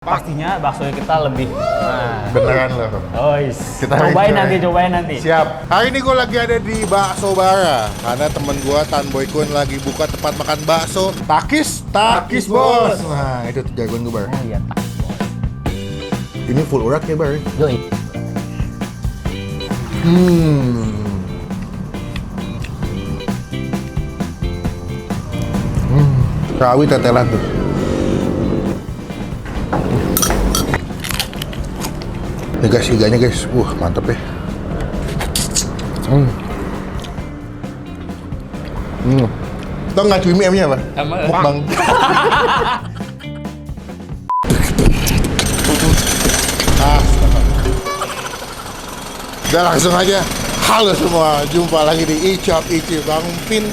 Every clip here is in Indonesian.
Pastinya bakso kita lebih Beneran loh. Kita cobain nanti. Siap. Hari ini gue lagi ada di Bakso Bara karena temen gue Tan Boy Kun lagi buka tempat makan bakso Takis bos. Nah itu tuh jagoan gue Bar. Oh iya, Ini full urat ya Bar. Yoi. Rawi tetelan tuh. Ini guys, iganya guys, mantep ya. Tau nggak cumi M-nya apa? Mukbang. Udah langsung aja. Halo semua, jumpa lagi di Icap Ici Bang Pin.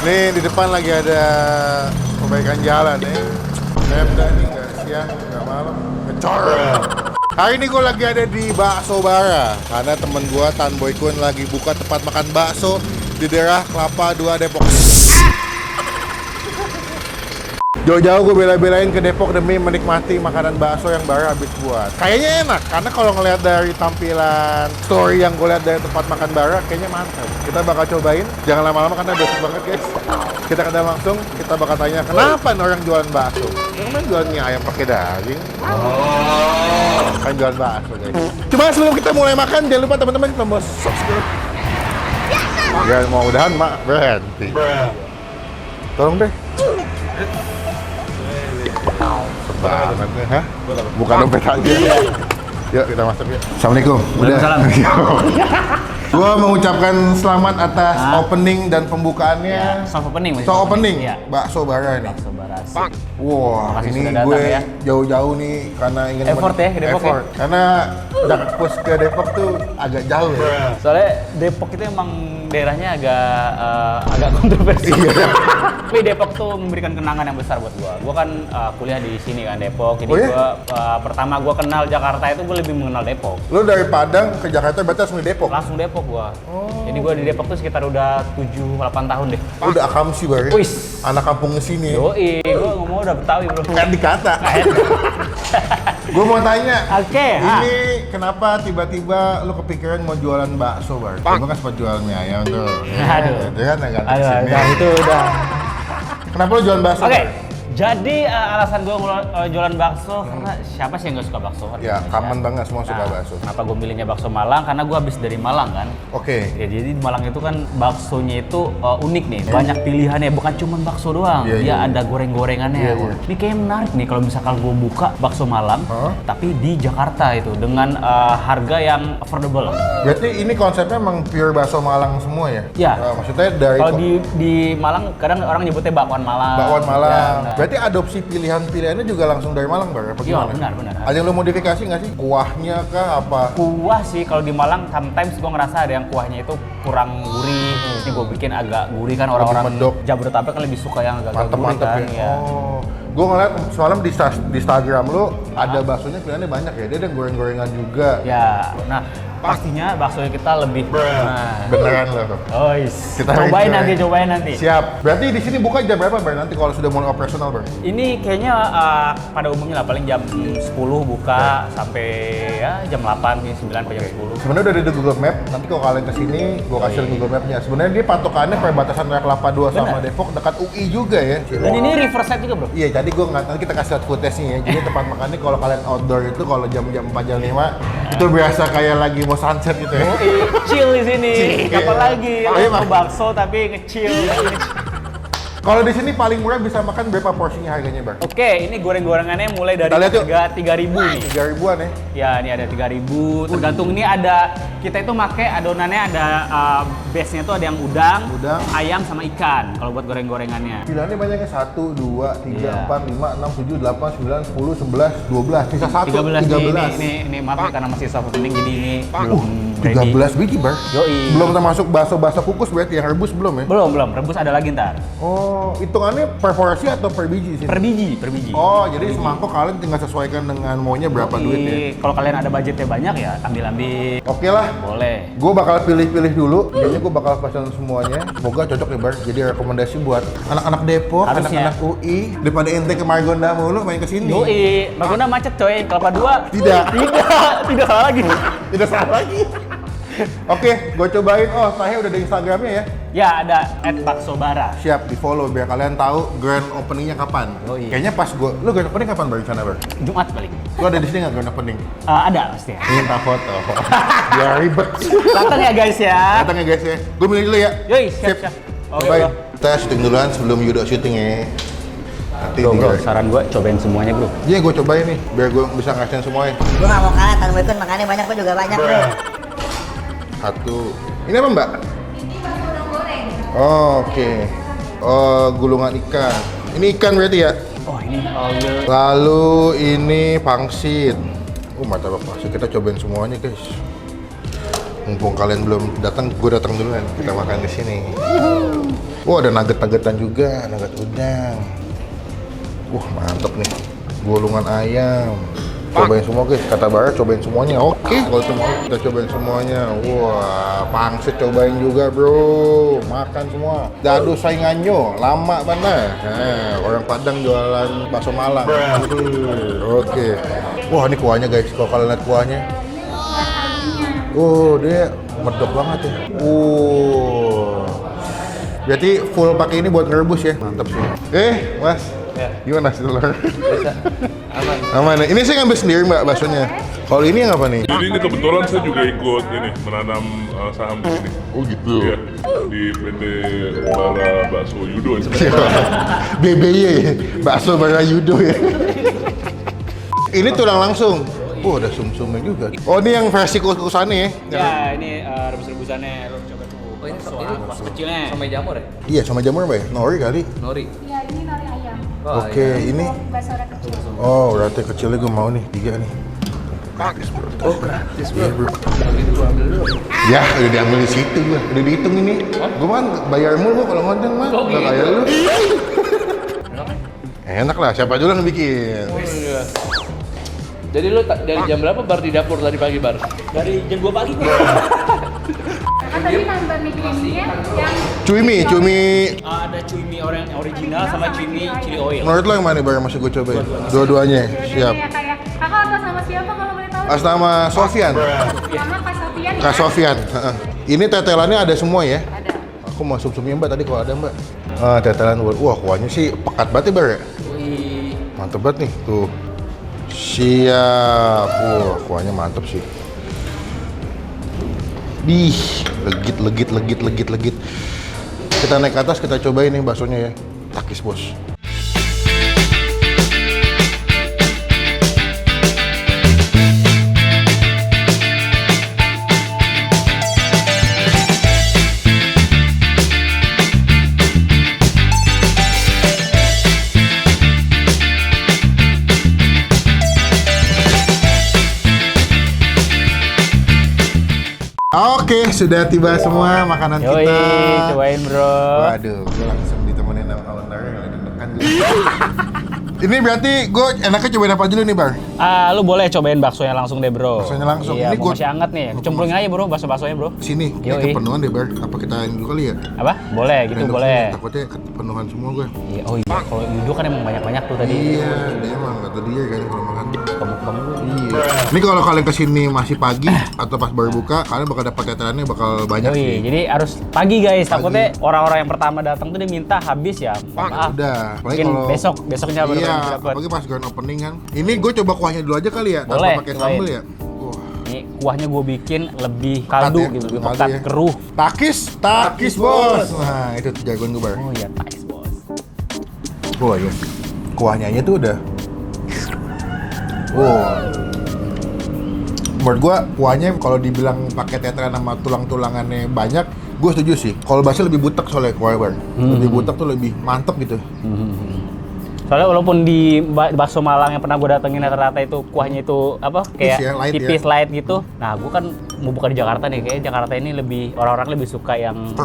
Nih di depan lagi ada perbaikan jalan ya. Pemda nih nggak siang nggak malam ngecor. Hari ini gue lagi ada di Bakso Bara karena temen gue Tan Boy Kun lagi buka tempat makan bakso di daerah Kelapa 2 Depok. Jauh-jauh gue bela-belain ke Depok demi menikmati makanan bakso yang Bara habis buat. Kayaknya enak, karena kalau ngeliat dari tampilan story yang gue lihat dari tempat makan Bara, kayaknya mantap. Kita bakal cobain, jangan lama-lama karena basic banget guys. Kita kenal langsung, kita bakal tanya kenapa nih orang jualan bakso. Emang jualan mie ayam pakai daging? Kan jualan bakso guys. Cuma sebelum kita mulai makan, jangan lupa teman-teman tombol subscribe. Ya mudah-mudahan mak berhenti. Tolong deh. Banget nih, hah? Bukan dompet aja. Yuk kita masuk ya. Assalamualaikum. Waalaikumsalam. Gua mengucapkan selamat atas opening dan pembukaannya. Soft opening. Opening. Ya. Bakso Bara nih. Bakso Bara. Wah, Makasih ini sudah datang, gue ya. jauh-jauh nih karena ingin Effort ya, ke Depok ya? Karena Jakpus ke Depok tuh agak jauh ya. Soalnya Depok itu emang daerahnya agak kontroversial. Tapi Depok tuh memberikan kenangan yang besar buat gua. Gua kan kuliah di sini kan Depok. Jadi gua pertama gua kenal Jakarta itu gua lebih mengenal Depok. Lo dari Padang ke Jakarta berarti langsung di Depok? Langsung Depok gua. Jadi gua di Depok tuh sekitar udah 7-8 tahun deh. Udah akamsi Bar. Wis. Anak kampung sini. Yoi, gua ngomong udah Betawi bro. Kan dikata. Gue mau tanya. Oke, Ini kenapa tiba-tiba lo kepikiran mau jualan bakso Bar? Lo kan sempat jualan mie ayam tuh. Aduh. Itu kan agak Aduh, sini. itu udah. Kenapa lo jualan bakso? Oke, Bar? jadi alasan gue jualan bakso karena siapa sih yang gak suka bakso? Ya, common banget semua suka bakso. Kenapa gue milihnya bakso Malang? Karena gue habis dari Malang kan. Oke. Ya, jadi di Malang itu kan baksonya itu unik nih, banyak pilihannya, bukan cuma bakso doang. Dia ada goreng-gorengannya. Ini kayaknya menarik nih kalau misalkan gue buka bakso Malang, tapi di Jakarta itu dengan harga yang affordable. Berarti ini konsepnya emang pure bakso Malang semua ya? Ya. Maksudnya dari Kalau di Malang kadang orang nyebutnya bakwan Malang. bakwan Malang. Ya, Berarti adopsi pilihan-pilihannya juga langsung dari Malang, Bar? Apa iya, gimana? benar. Ada yang lo modifikasi nggak sih? Kuahnya kah apa? Kuah sih kalau di Malang sometimes gue ngerasa ada yang kuahnya itu kurang gurih. Ini gue bikin agak gurih kan, orang-orang medok. Jabodetabek kan lebih suka yang agak gurih Mantep kan. ya. Gue ngeliat semalam di Instagram lo ada baksonya pilihannya banyak ya. Dia ada goreng-gorengan juga. Ya, nah pastinya bakso kita lebih Beneran loh. Kita cobain nanti. Siap. Berarti di sini buka jam berapa, Bar? Nanti kalau sudah mulai operasional, Bar? Ini kayaknya pada umumnya lah paling jam 10 buka sampai ya jam 8, 9 sampai jam 10. Sebenarnya udah ada di Google Map. Nanti kalau kalian kesini, gue kasih Google Map-nya. Sebenarnya dia patokannya perbatasan antara Kelapa 2 sama Depok, dekat UI juga ya. Dan ini Riverside juga bro. Iya, jadi gue nggak, nanti kita kasih lihat footage-nya ya. Jadi tempat makannya kalau kalian outdoor itu kalau jam-jam 4 jam 5 itu biasa kayak lagi mau sunset gitu ya. Chill di sini. Apalagi Iya, mau bakso tapi nge-chill. Kalau di sini paling murah bisa makan berapa porsinya harganya, Bar? Oke, ini goreng-gorengannya mulai dari Kita lihat yuk. harga 3.000 nih. 3.000-an ya. Ya, ini ada 3.000. Tergantung ini ada, kita itu pakai adonannya ada base-nya tuh ada yang udang, ayam sama ikan kalau buat goreng-gorengannya. Pilihannya banyaknya 1, 2, 3, Iya. 4, 5, 6, 7, 8, 9, 10, 11, 12. Sisa 1, 13 13. Ini maaf ya karena masih soft opening jadi ini belum ready. 13 biji, Bar? Yoi. Belum termasuk bakso-bakso kukus berarti, yang rebus belum ya? Belum, rebus ada lagi ntar. Oh, hitungannya per porsi atau per biji sih? Per biji. Oh, jadi semangkok kalian tinggal sesuaikan dengan maunya berapa duit ya? Kalau kalian ada budgetnya banyak ya ambil. Oke lah. Boleh. Gue bakal pilih-pilih dulu, kayaknya gue bakal pesan semuanya. Semoga cocok ya, Bar. Jadi rekomendasi buat anak-anak Depok, Harusnya. anak-anak UI, daripada ente ke Margonda mulu main ke sini. Yoi, Margonda macet coy, Kelapa 2. Tidak. Tidak salah lagi. Tidak salah lagi. Oke, gue cobain. Oh, Tahya udah ada Instagramnya ya? Ya, ada @baksobara. Siap, di follow biar kalian tahu grand openingnya kapan. Yoi. Kayaknya pas lu grand opening kapan baru di sana, Bar? Jumat paling. Lu ada di sini nggak grand opening? Ada pasti ya. Minta foto. Biar ribet. Datang ya guys ya. Datang ya guys ya. Gue milih dulu ya. Yoi, siap. Oke, Bye. bro. Kita syuting duluan sebelum Yudo syuting ya. Nanti Bro, saran gue cobain semuanya bro. Iya, gue cobain nih biar gue bisa ngasihin semuanya. Gue gak mau kalah, Tan Boykun makannya banyak, gue juga banyak bro. Satu. Ini apa, Mbak? Oh, oke. Oh, gulungan ikan. Ini ikan berarti ya? Oh ini alga. Lalu ini pangsit. Martabak pangsit. Kita cobain semuanya, guys. Mumpung kalian belum datang, gue datang duluan. Kita makan di sini. Wah, ada nugget-nuggetan juga, nugget udang. Wah, mantep nih. Gulungan ayam. Cobain semua, guys. Kata Bara cobain semuanya. Oke, kalau semua kita cobain semuanya. Wah, pangsit cobain juga, bro. Makan semua. Dadu saingannya, lama benar. Nah, orang Padang jualan bakso Malang. Oke. Wah, ini kuahnya, guys. Kalau kalian lihat kuahnya. Oh, dia medok banget ya. Berarti full pakai ini buat ngerebus ya. Mantap sih. Mas. Ya. Gimana sih telur? Bisa. Aman. Aman ya? Ini saya ngambil sendiri, Mbak, baksonya. Kalau ini yang apa nih? Jadi ini kebetulan saya juga ikut ini menanam saham di sini. Oh gitu. Iya, di PT Bara Bakso Yudo. BBY ya? Bakso Barayudo ya? Ini tulang langsung. Oh, ada sum-sumnya juga. Oh, ini yang versi kukus-kukusannya ya? Ya ini rebus-rebusannya. Lo coba tuh. Oh ini Pas kecilnya. sama jamur ya? Iya, sama jamur, Mbak ya? Nori kali. Nori. Ya, ini nori ayam. Oh, Oke, iya. ini. Bakso udah kecil. Oh, berarti kecilnya gue mau nih, 3 nih. Gratis, bro. Oh gratis bro. Iya, bro. Kalau gitu gua ambil dulu. Ya, udah diambil di situ gua. Udah dihitung ini. Gua kan bayar mulu gua kalau ngonten mah. Oh, Nggak gitu. kayak lu. Enak kan? Enak lah, siapa dulu yang bikin. Oh iya. Jadi lu dari jam berapa bar di dapur tadi pagi bar? Dari jam 2 pagi nih. Kan tadi nambah mie creamy-nya yang Cumi. Ada cuy mie original sama cuy mie chili oil. Menurut lo yang mana bar yang masih gua cobain? Dua-duanya. Siap. ya kayak kakak atas nama siapa kalau boleh tahu? Atas nama Sofyan. Nama Kak Sofian ya? Kak Sofyan. Heeh. Ini tetelannya ada semua ya? Ada. Aku mau sum-sumnya, Mbak, tadi kalau ada, Mbak. Tetelan. Wah, kuahnya sih pekat banget ya, Bar ya? Wih. Mantep banget nih, tuh. Siap. Wah, kuahnya mantep sih. Legit. Kita naik ke atas, kita cobain nih baksonya ya. Takis, bos. Oke, sudah tiba semua makanan Yoi, kita. cobain bro. Waduh, gue langsung ditemenin sama owner yang lagi deg-degan gitu. Ini berarti gue enaknya cobain apa dulu nih, Bar? Lu boleh cobain baksonya langsung deh bro. Baksonya langsung. Iya, Ini mau masih hangat nih. Cemplungin aja bro bakso-baksonya bro. Sini, kayak Yoi. kepenuhan deh, Bar. Apa kita ini dulu kali ya? Apa? Boleh gitu, Random boleh. sini, takutnya kepenuhan semua gue. Iya, oh iya. Kalau Yudo kan emang banyak-banyak tuh tadi. Iya, dia emang kata dia kan kalau makan. Kebuk-kebuk dulu. Iya. Ini kalau kalian kesini masih pagi atau pas baru buka, kalian bakal dapat tetelannya bakal banyak Yoi, sih. jadi harus pagi guys. Takutnya orang-orang yang pertama datang tuh dia minta habis ya. Maaf. Udah. Apalagi Mungkin kalau besoknya baru iya, dapat. apalagi pas grand opening kan. Ini gue coba kuahnya dulu aja kali ya, Boleh, tanpa pakai cobain. sambal ya. Wah. Ini kuahnya gue bikin lebih kaldu ya, gitu, lebih kaldu pekat, ya. keruh. Takis bos. Nah itu jagoan gue, Bar. Oh iya, nice bos. Wah iya. Kuahnya aja tuh udah. Wah. Menurut gue kuahnya kalau dibilang pakai tetelan sama tulang-tulangannya banyak, gue setuju sih. Kalau bakso lebih butek soalnya kuahnya, Bar. Lebih butek tuh lebih mantep gitu. Soalnya walaupun di bakso Malang yang pernah gue datengin rata-rata itu kuahnya itu apa kayak ya, light tipis ya. light gitu. Nah, gue kan mau buka di Jakarta nih, kayak Jakarta ini lebih orang-orang lebih suka yang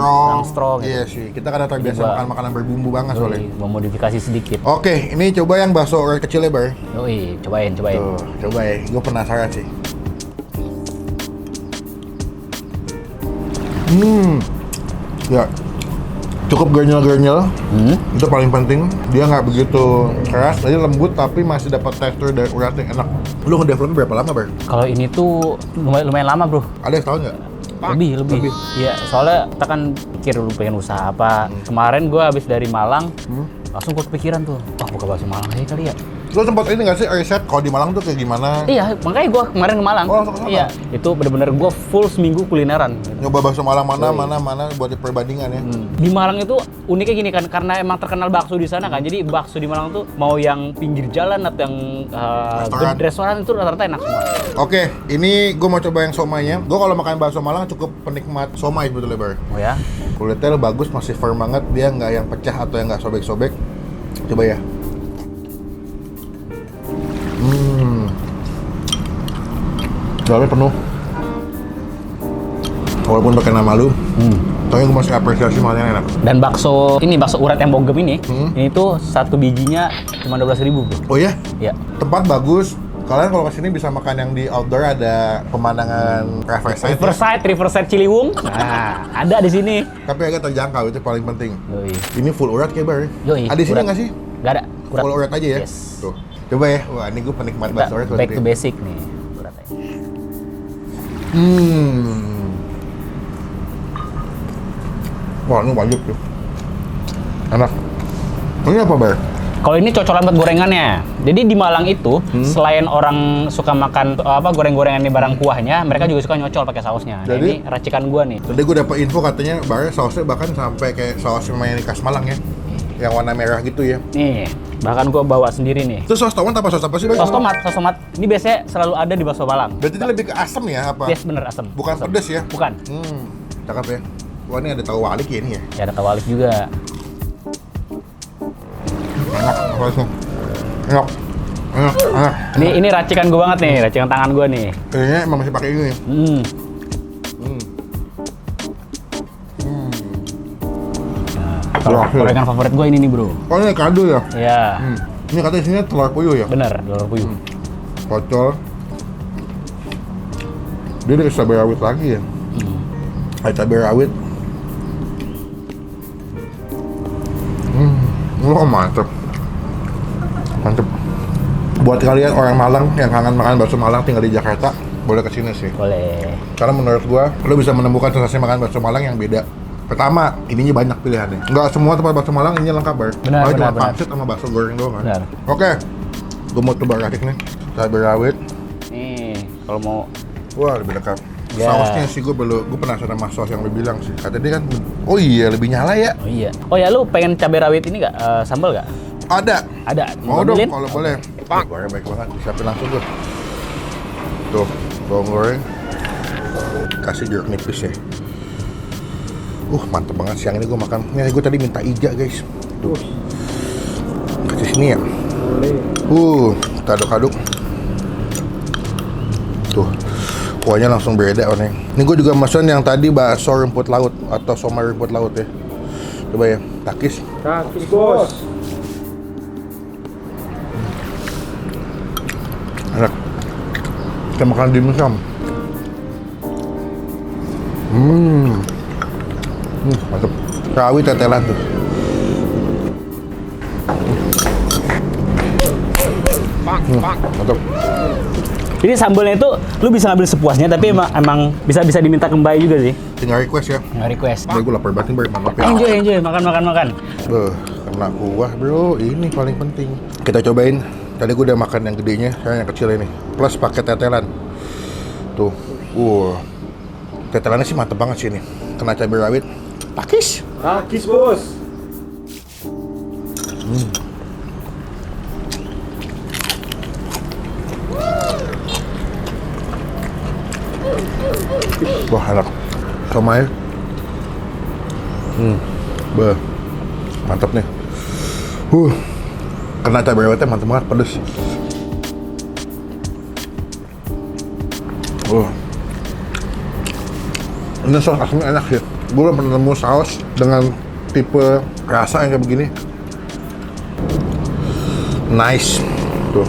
strong gitu. Iya sih, kita kan terbiasa makan makanan berbumbu banget soalnya. Memodifikasi sedikit. Oke, ini coba yang bakso urat kecil ya, Bar. Yoi, cobain. Tuh, coba ya. Gue penasaran sih. Ya, cukup gernyel-gernyel. Itu paling penting. Dia nggak begitu keras, jadi lembut tapi masih dapat tekstur dari uratnya enak. Lu ngedevelopnya berapa lama, Bar? Kalau ini tuh lumayan lama, Bro. Ada yang tahu nggak? Lebih. Iya, soalnya kita kan pikir dulu pengen usaha apa. Kemarin gue habis dari Malang, langsung gue kepikiran tuh, buka bakso Malang aja kali ya. Lu sempat ini nggak sih riset kalau di Malang tuh kayak gimana? Iya, makanya gue kemarin ke Malang. Oh, langsung ke sana? Iya, itu bener-bener gue full seminggu kulineran. Nyoba bakso Malang mana buat perbandingan ya. Di Malang itu uniknya gini kan, karena emang terkenal bakso di sana kan. Jadi bakso di Malang tuh mau yang pinggir jalan atau yang restoran itu rata-rata enak semua. Oke, ini gue mau coba yang somainya. Gue kalau makan bakso Malang cukup penikmat somai sebetulnya, Bar. Oh ya? Kulitnya bagus, masih firm banget. Dia nggak yang pecah atau yang nggak sobek-sobek. Coba ya. Dalamnya penuh. Walaupun pakai nama lu, tapi gue masih apresiasi makannya enak. Dan bakso urat yang bogem ini tuh satu bijinya cuma 12.000, Bro. Oh ya? Iya. Tempat bagus. Kalian kalau kesini bisa makan yang di outdoor, ada pemandangan Riverside Ciliwung. Nah, ada di sini. Tapi agak terjangkau, itu paling penting. Yoi. Ini full urat kayak, Bar. Yoi, Ada di sini urat. nggak sih? Nggak ada. Full urat aja ya? Yes. Tuh. Coba ya. Wah, ini gue penikmat bakso urat. Back to basic nih uratnya. Wah, ini wajib tuh. Enak. Ini apa, Bar? Kalau ini cocolan buat gorengannya. Jadi di Malang itu selain orang suka makan goreng-gorengan di barang kuahnya, mereka juga suka nyocol pakai sausnya. Nah, Jadi- ini racikan gua nih. Tadi gue dapet info katanya Bar sausnya bahkan sampai kayak saus yang main di khas Malang ya. Yang warna merah gitu ya. Nih, bahkan gua bawa sendiri nih. Itu saus tomat apa saus apa sih, Bar? Saus tomat. Ini biasanya selalu ada di bakso Malang. Berarti dia lebih ke asam ya apa? Yes, bener asam. Bukan Asam. pedes ya? Bukan. Cakep ya. Wah, ini ada tahu walik ya ini ya. Ya ada tawalik juga. Enak, langsung. Enak. Ini racikan gua banget nih, racikan tangan gua nih. Kayaknya emang masih pakai ini. Kalau Berhasil. gorengan favorit gua ini nih, Bro. Oh, ini kado ya? Iya. Ini katanya isinya telur puyuh ya? Bener, telur puyuh. Kocol. Dia dari cabai rawit lagi ya? Ada cabai rawit. Wah, mantep. Mantep. Buat kalian orang Malang yang kangen makan bakso Malang tinggal di Jakarta, boleh kesini sih. Boleh. Karena menurut gua, lo bisa menemukan sensasi makan bakso Malang yang beda. Pertama, ininya banyak pilihannya. Nggak semua tempat bakso Malang ininya lengkap, Bar. Benar, Cuma benar. pangsit sama bakso goreng doang kan. Benar. Oke, gua mau coba racik nih. Cabai rawit. Nih, kalau mau Wah, lebih lengkap. Ya. Sausnya sih gue penasaran sama saus yang lo bilang sih. Kata dia kan, oh iya lebih nyala ya. Oh iya. Oh ya, lu pengen cabai rawit ini nggak? Sambal nggak? Ada. Ada. Mau Gua dong ambilin? kalau boleh. Goreng baik banget, disiapin langsung tuh. Tuh, bawang goreng. Kasih jeruk nipis ya. Mantep banget siang ini gue makan. Ini gue tadi minta iga guys. Tuh. Kasih sini ya. Kita aduk-aduk. Tuh. Kuahnya langsung beda warnanya. Ini gue juga mesen yang tadi bakso rumput laut atau somai rumput laut ya. Coba ya, takis. Takis, Bos. Enak. Kita makan dimsum. Mantap. Rawit tetelan tuh. Mantap. Jadi sambalnya itu lu bisa ngambil sepuasnya, tapi emang bisa diminta kembali juga sih. Tinggal request ya. Nggak request. Gue lapar banget nih, Bar. Maaf ya. Enjoy, makan. Kena kuah bro, ini paling penting. Kita cobain. Tadi gue udah makan yang gedenya, sekarang yang kecil ini. Plus pakai tetelan. Tuh, tetelannya sih mantep banget sih ini. Kena cabai rawit. Takis. Takis, Bos. Wah, enak. Somai. Mantap nih. Kena cabai rawitnya mantep banget, pedes. Ini saus asamnya enak sih. Gue belum pernah nemu saus dengan tipe rasa yang kayak begini. Nice. Tuh.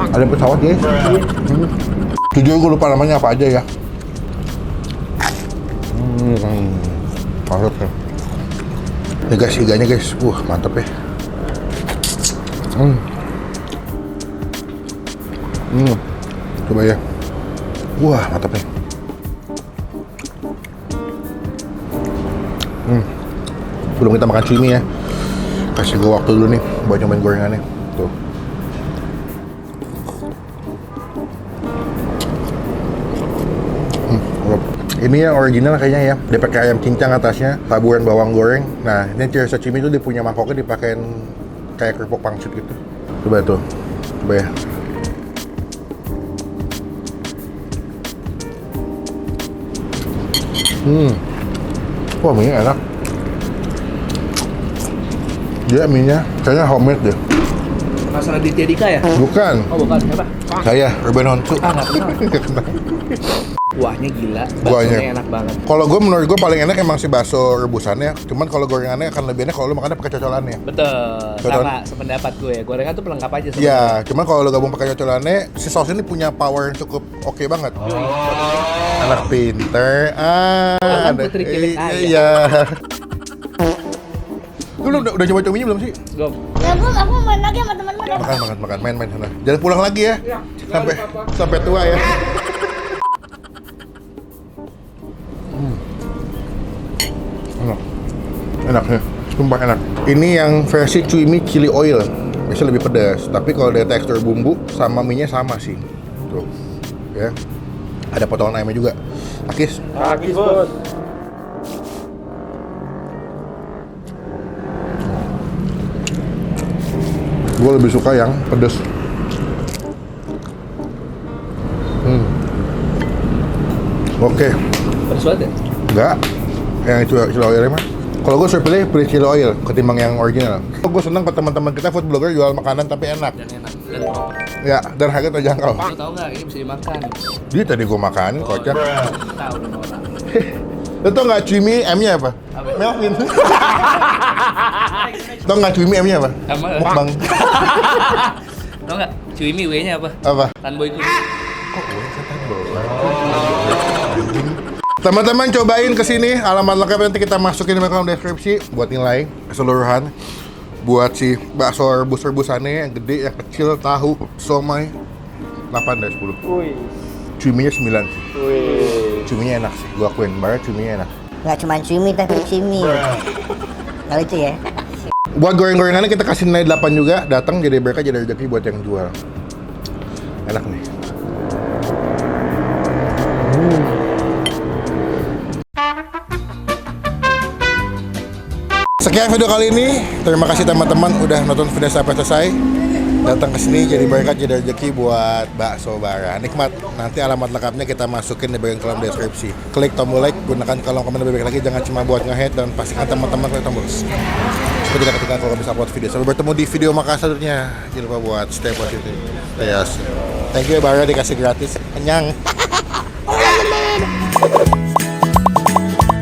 Ada pesawat guys. Jujur gue lupa namanya apa aja ya. Mantap ya. Ini guys, iganya guys. Mantap ya. Coba ya. Wah, mantap nih. Belum kita makan cumi ya. Kasih gue waktu dulu nih buat nyobain gorengannya. Tuh. Ini yang original kayaknya ya. Dia pakai ayam cincang atasnya, taburan bawang goreng. Nah, ini ciri sashimi itu dia punya mangkoknya dipakein kayak kerupuk pangsit gitu. Coba tuh. Coba ya. Wah, mie-nya enak. Dia mie-nya kayaknya homemade deh. Masalah di Dika ya? Bukan. Oh bukan, siapa? Saya, Ruben Honsu. Nggak kenal. Kuahnya gila, Kuahnya baksonya enak banget. Kalau gue menurut gue paling enak emang si bakso rebusannya. Cuman kalau gorengannya akan lebih enak kalau lu makannya pakai cocolannya. Betul, Cocok. sama sependapat gue ya. Gorengan tuh pelengkap aja sebenarnya. Ya, cuman kalau lu gabung pakai cocolannya, si saus ini punya power yang cukup oke banget. Anak pinter. Bahkan Ada. putri cilik ayam. Iya. Lu udah nyoba cuminya belum sih? Gom. Ya aku main lagi sama teman-teman. Makan, main sana. Jangan pulang lagi ya. Sampai tua ya. Enak ya, sumpah enak. Ini yang versi cumi chili oil, biasanya lebih pedas. Tapi kalau dari tekstur bumbu sama mie-nya sama sih. Tuh, ya. Ada potongan ayamnya juga. Akis. Akis bos. Gue lebih suka yang pedas. Oke. Pedas banget ya? Enggak. Yang chili oilnya mah. Kalau gue suruh pilih chili oil ketimbang yang original. Gue seneng ke teman-teman kita food blogger jual makanan tapi enak. Dan enak. Dan proper. Ya, dan harga terjangkau. Lu tau nggak ini bisa dimakan? Dia tadi gue makanin, kocak. Tahu dong orang. Lu tau nggak cumi M-nya apa? Melvin. Tau nggak cumi M-nya apa? Apa? Mukbang. Tau nggak? Cuimi W-nya apa? Apa? Tanboy kuning. Teman-teman cobain kesini, alamat lengkap nanti kita masukin di kolom deskripsi buat nilai keseluruhan. Buat si bakso rebus-rebusannya yang gede, yang kecil, tahu, somai 8 dari 10. Cuminya 9 sih. Cuminya enak sih, gua akuin, banget cuminya enak. Nggak cuma cumi tapi cimi. Kalau itu ya. Buat goreng-gorengannya kita kasih nilai 8 juga, datang jadi berkah jadi rezeki buat yang jual. Enak nih. Sekian video kali ini. Terima kasih teman-teman udah nonton video sampai selesai. Datang ke sini jadi berkat jadi rezeki buat bakso bara. Nikmat. Nanti alamat lengkapnya kita masukin di bagian kolom deskripsi. Klik tombol like, gunakan kolom komen lebih baik lagi. Jangan cuma buat nge-hate dan pastikan teman-teman klik tombol supaya tidak ketinggalan kalau bisa upload video. Sampai bertemu di video maka selanjutnya. Jangan lupa buat stay positif. Yes. Thank you bara dikasih gratis. Kenyang.